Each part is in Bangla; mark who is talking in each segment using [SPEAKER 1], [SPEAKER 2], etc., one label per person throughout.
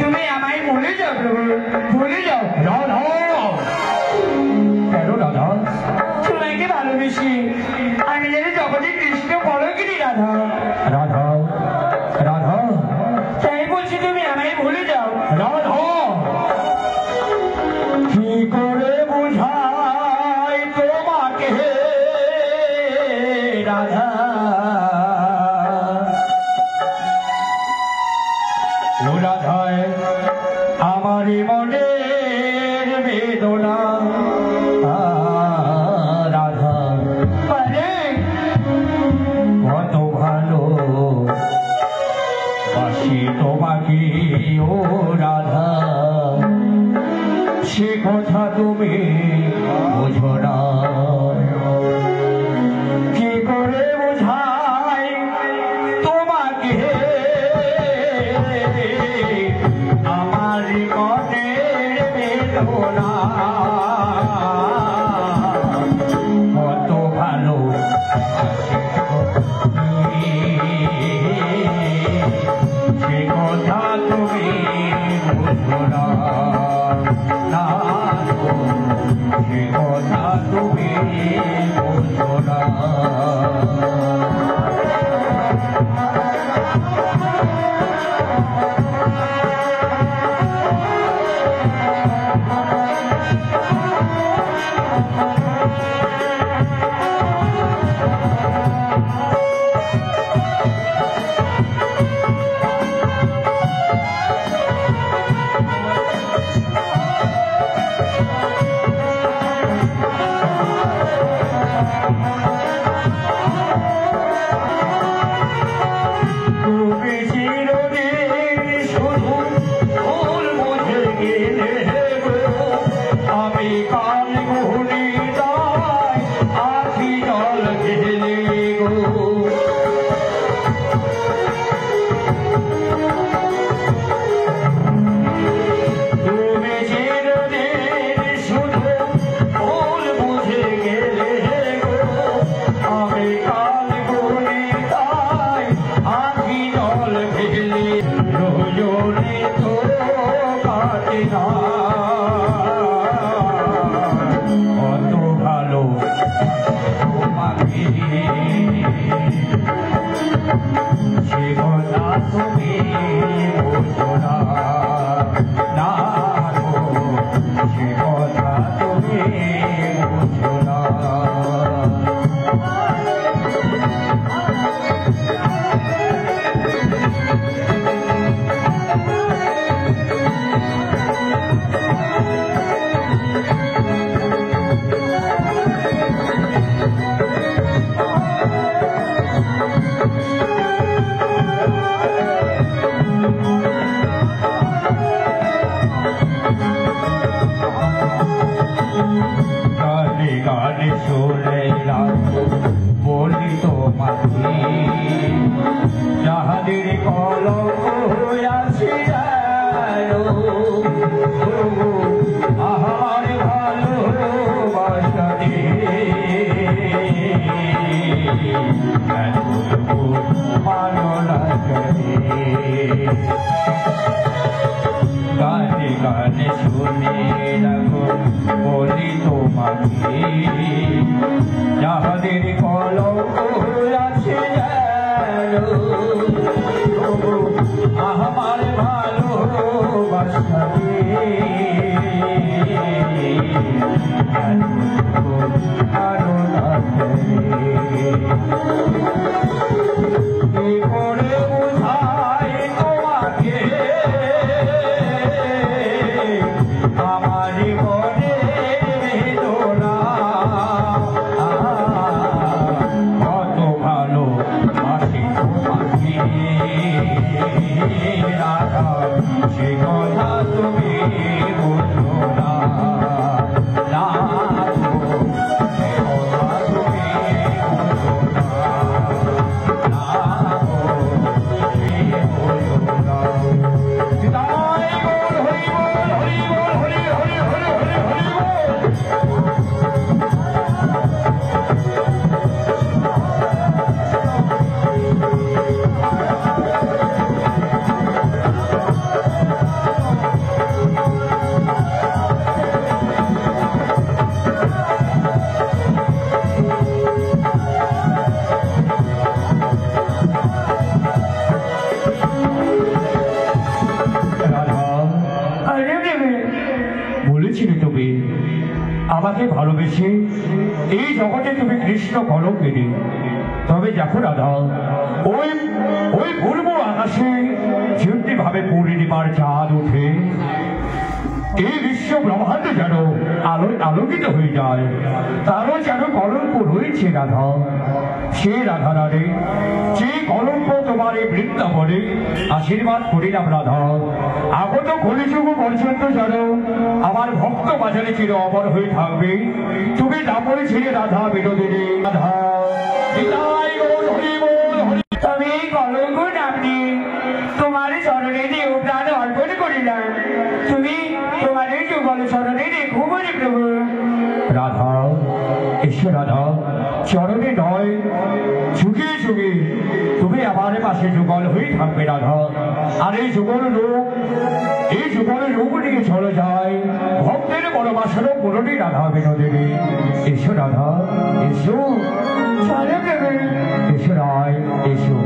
[SPEAKER 1] তুমি আমায় ভুলে যাও প্রভু, ভুলে যাও।
[SPEAKER 2] রাধা, কেন রাধা?
[SPEAKER 1] তোমাকে ভালোবেসি আমি যেন জগতে কৃষ্ণ পরকিনি রাধা।
[SPEAKER 2] রাধা, রাধা,
[SPEAKER 1] তাই বলছি তুমি আমায় ভুলে যাও।
[SPEAKER 2] রাধা, কি করে বুঝাই তোমাকে রাধা? ও রাধায় আমারই মনের বেদনা। রাধা,
[SPEAKER 1] আরে
[SPEAKER 2] কত ভালো বাসি তোমাকে ও রাধা, সে কথা তুমি বোঝো না। কি করে বোঝাই তোমাকে আমার মনের বেদনা। কত ভালো সে কথা তুমি বুঝো না। না গো, সে কথা তুমি বুঝো না। তুমি চিরদিন শুধু ভুল বুঝে গেলে গো, আমি কাল গুহনি দায় আখি জল ঢেলে গো। তুমি চিরদিন শুধু ভুল বুঝে গেলে গো, আমি কাল গুহনি দায় আখি জল ঢেলে। রজনী তো কাটে না, কত ভালো তোমাকে সে কথা তুমি বোঝো না। না গো, সে কথা তুমি বোঝো না। গানে গানে শুনে বলি তোমাকে যাহাদের কলঙ্ক আছে আহার ভালোবাসা ভালো লাগে। গানে গানে শুনে রাখো বলি তোমাকে যাহাদের কলঙ্ক আছে আমার ভালোবাসা ভালো লাগে। কি করে বুঝাই তোমাকে আমার মনে বেদনা। কত ভালো বাসি তোমাকে রাধা, সে কথা তুমি বুঝো না। না গো, সে কথা তুমি বুঝো না। আমাকে ভালোবেসে এই জগতে তুমি কৃষ্ণ কলঙ্কিনী। তবে দেখো রাধা, ওই ওই পূর্ব আকাশে যেমনি ভাবে পূর্ণিমার চাঁদ ওঠে, এই বিশ্ব ব্রহ্মাণ্ড যেন আলোয় আলোকিত হয়ে যায়, তারও যেন কলঙ্ক রয়েছে রাধা। সে রাধা রানী, যে কলঙ্ক তোমার এই বৃন্দাবনে আশীর্বাদ করিলাম রাধা, আগত কলিযুগ পর্যন্ত যেন আমার ভক্ত বাজারে চির অমর হয়ে থাকবে। তুমি নামই ছিলে রাধা বিনোদিনী। রাধা নিতাই গৌর হরি বল হরি।
[SPEAKER 1] তবে এই কলঙ্ক নামনি তোমার চরণে দেহ প্রাণ অর্পণ করিলাম। তুমি তোমার এই যুগল চরণে রেখো বলে প্রভু।
[SPEAKER 2] রাধা এসো রাধা, চরণে নয় যুগে যুগে তুমি আমার পাশে যুগল হয়ে থাকবে রাধা। আর এই যুগল রূপ নিয়ে চলে যায় ভক্তের বড় বাসন পুরনি রাধা বিনোদিনী। এসো রাধা এসো,
[SPEAKER 1] চলো প্রভু।
[SPEAKER 2] এসো রায় এসো।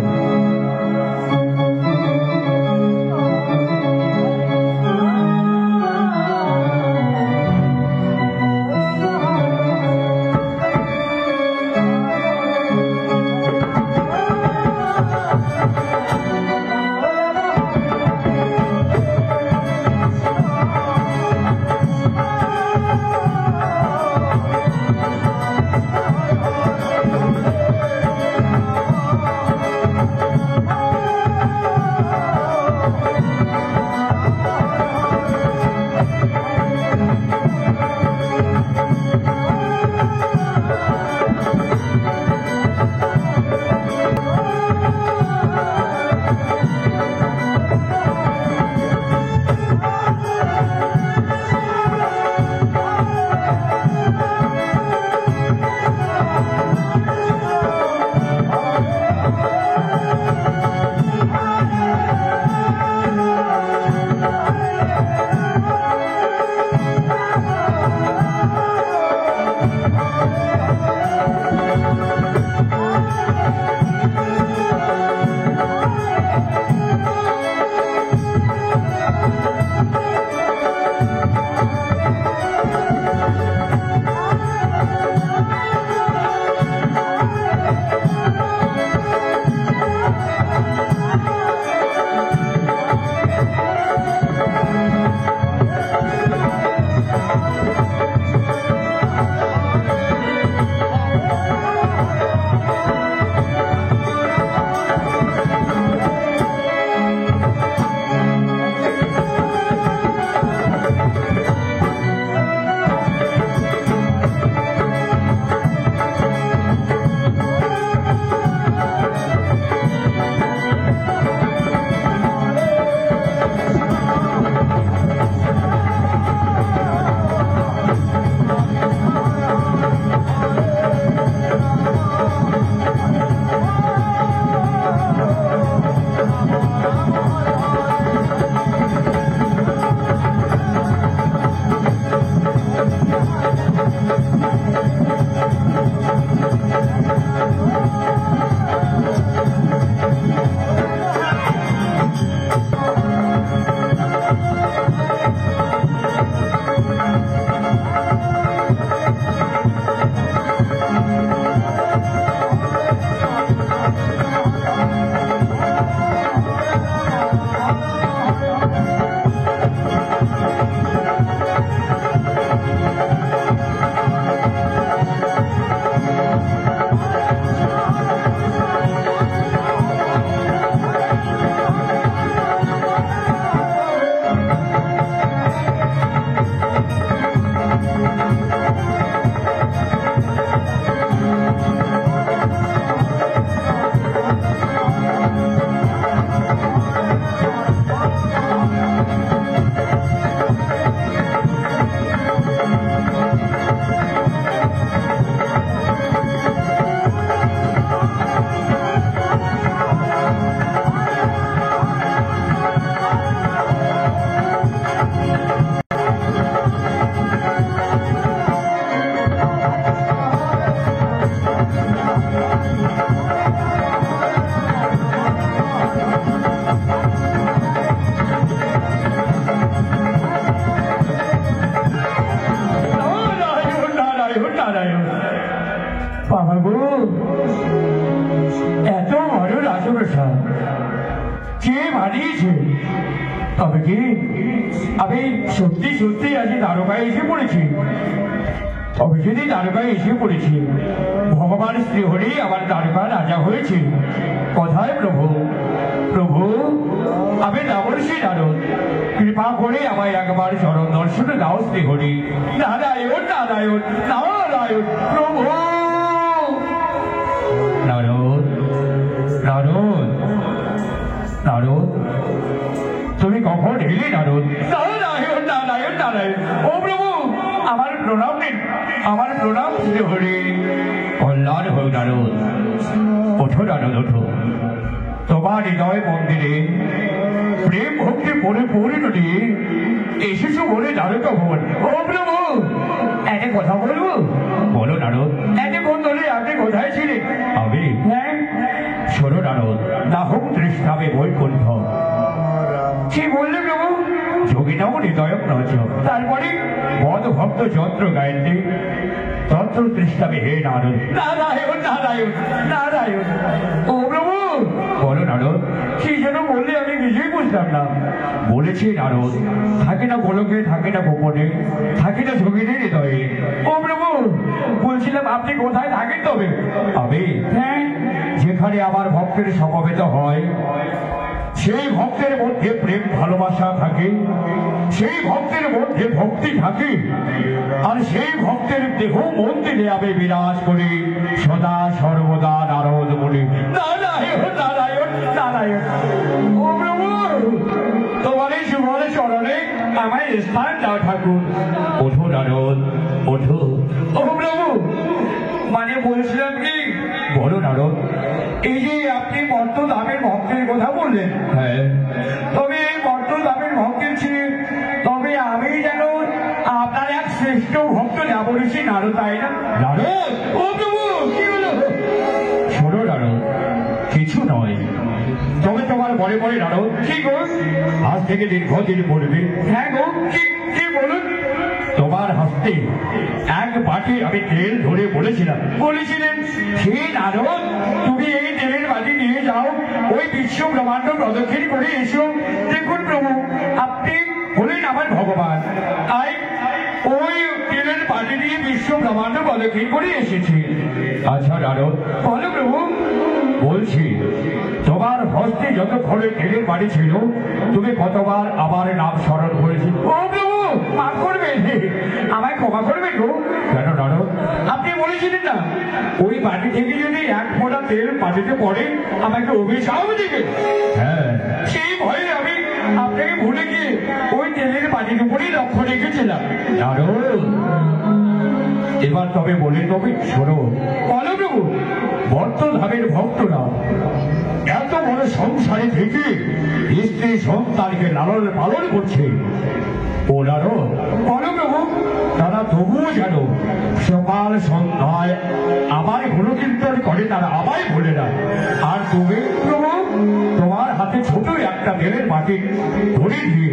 [SPEAKER 2] রাজপ্রসাদ কে বানিয়েছে? তবে কি আমি সত্যি সত্যি আজ দ্বারকায় এসে পড়েছি? তবে যদি দ্বারকায় এসে পড়েছি, ভগবান শ্রীহরি আমার দ্বারকা রাজা হয়েছে। কোথায় প্রভু? প্রভু, আমি রাবণসী নারদ, কৃপা করে আমায় একবার চরণ দর্শন দাও শ্রীহরি। নারায়ণ নারায়ণ নারায়ণ। প্রভু নারদ, নারদ, নারদ, তুমি কখন এলে নারদ? নারায়ণ নারায়ণ নারায়ণ। ও প্রভু, আমার প্রণাম নিন, আমার প্রণাম শ্রীহরি। কল্যাণ হোক নারদ। ওঠো নারদ, ওঠো। তোমার হৃদয় মন্দিরে প্রেম ভক্তি পরিপূর্ণ নিয়ে এসেছো বলে দ্বারকা ভবন। ও প্রভু, একটা কথা বলবো? বলো নারদ। এতক্ষণ ধরে আপনি কোথায় ছিলেন? আমি? হ্যাঁ। শোনো নারদ, নাহং তৃষ্ণাবে বৈকুণ্ঠ। কি বললে প্রভু? যোগিনাও হৃদয় নচ। তারপরে বদ ভক্ত যন্ত্র গায়ন্তে তন্ত্র তৃষ্ণাবে হে নারদ। নারায়ণ নারায়ণ নারায়ণ। ও প্রভু, বলো নারদ। কি যেন বললে আমি কিছুই বুঝলাম না। বলেছি নারদ, থাকে না গোলকে, থাকে না গোপনে, থাকে না যোগিনের হৃদয়ে। ও প্রভু, বলছিলাম আপনি কোথায় থাকেন তবে? আমি? হ্যাঁ। যেখানে আমার ভক্তের সমবেত হয়, সেই ভক্তের মধ্যে প্রেম ভালোবাসা থাকে, সেই ভক্তের মধ্যে ভক্তি থাকে, আর সেই ভক্তের দেহ মন্দিরে আমি বিরাজ করি সদা সর্বদা নারদ বলি। নারায়ণ নারায়ণ নারায়ণ। ও প্রভু, তোমার এই সুবল চরণে আমায় স্থান দাও ঠাকুর। ওঠো নারদ, ওঠো। ও প্রভু, মানে বলছিলাম কি? বলো নারদ। এই যে আপনি মর্ত ধামের ভক্তের কথা বললেন, হ্যাঁ, তবে এই মর্ত ধামের ভক্তের ছিলেন, তবে আমি যেন আপনার এক শ্রেষ্ঠ ভক্ত যাবঋষি নারদ, তাই না? নারদ? ও প্রভু, কি হলো? শোনো নারদ, কিছু নয়, তবে তোমার পরে পরে নারদ। কি গো? আজ থেকে দীর্ঘদিন পড়বে। হ্যাঁ গো, কি বলুন? তোমার হস্তে এক বাটি আমি তেল ধরে বলেছিলাম। বলেছিলেন? হে নারদ, তুমি এই তেলের বাটি নিয়ে যাও, ওই বিশ্ব ব্রহ্মাণ্ড প্রদক্ষিণ করে এসো। দেখুন প্রভু, আপনি হলেন আমার ভগবান, তাই ওই তেলের বাটি নিয়ে বিশ্ব ব্রহ্মাণ্ড প্রদক্ষিণ করে এসেছি। আচ্ছা নারদ, বলো প্রভু। বলছি, তোমার হস্তে যতক্ষণে তেলের বাটি ছিল, তুমি কতবার আমার নাম স্মরণ করেছি? ও প্রভু, মাফ করবেন, আমায় ক্ষমা করবেন গো। কেন নারদ? আপনি বলেছিলেন না, ওই বাটি থেকে যদি এক ফোঁটা তেল বাটিতে পড়ে আমাকে অভিশাপ দিবে। হ্যাঁ, সেই ভয়ে আমি আপনাকে ভুলে গিয়ে ওই তেলের বাটির উপরেই লক্ষ্য রেখেছিলাম। নারদ, এবার তবে বলে তবে শোনো। বলো প্রভু। বর্ত ধামের ভক্তরা এত বড় সংসারে থেকে স্ত্রী সন্তানকে লালন পালন করছে। ও নারদ, বলো প্রভু। তারা তবুও যেন সকাল সন্ধ্যায় আমার গুণকীর্তন করে, তারা আমায় ভুলে না। আর তুমি প্রভু, তোমার হাতে ছোট একটা তেলের বাটি ধরে দিয়ে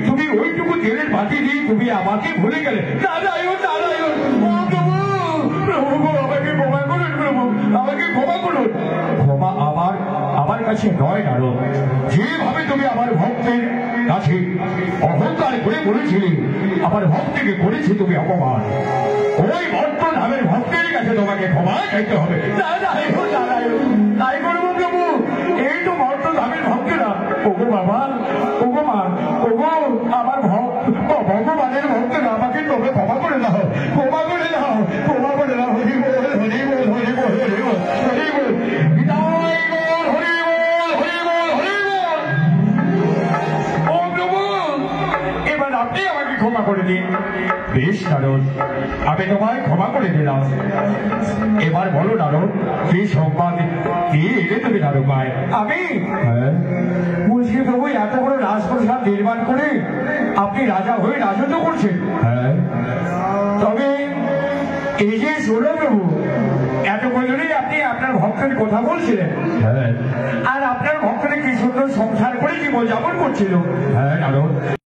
[SPEAKER 2] তুমি ওইটুকু তেলের বাটি দিয়ে তুমি আমাকে ভুলে গেলে। নারায়ণ নারায়ণ। ও প্রভু, প্রভু গো, আমাকে ক্ষমা করুন প্রভু, আমাকে ক্ষমা করুন। ক্ষমা আমার কাছে নয় নারদ। যেভাবে তুমি আমার ভক্তের কাছে অহংকার করে বলেছিলে, আমার ভক্তকে করেছি তুমি অপমান, ওই বর্ত ধামের ভক্তের কাছে তোমাকে ক্ষমা চাইতে হবে। নারায়ণ নারায়ণ। তাই করবো প্রভু। এই তো বর্ত ধামের ভক্তেরা। ওগো বাবা, ওগো মা, ওগো আমার ভগবানের ভক্তেরা, আমাকে তোমরা ক্ষমা করে দাও, ক্ষমা করে দাও, ক্ষমা করে দাও। হরি বল, হরি বল, হরি বল, হরি বল, হরি বল। আপনি আমাকে ক্ষমা করে দিন। বেশ নারদ, আমি তোমায় ক্ষমা করে দিলাম। এবার বলো নারদ, কি সংবাদ দিয়ে এলে তুমি দ্বারকায়? আমি? হ্যাঁ। বলছি প্রভু, এত বড় রাজপ্রসাদ নির্মাণ করে আপনি রাজা হয়ে রাজত্ব করছেন। হ্যাঁ। তবে এই যে শোনো প্রভু, এতক্ষণই আপনি আপনার ভক্তের কথা বলছিলেন। হ্যাঁ। আর আপনার ভক্তরা কি সুন্দর সংসার করে জীবনযাপন করছিল। হ্যাঁ নারদ।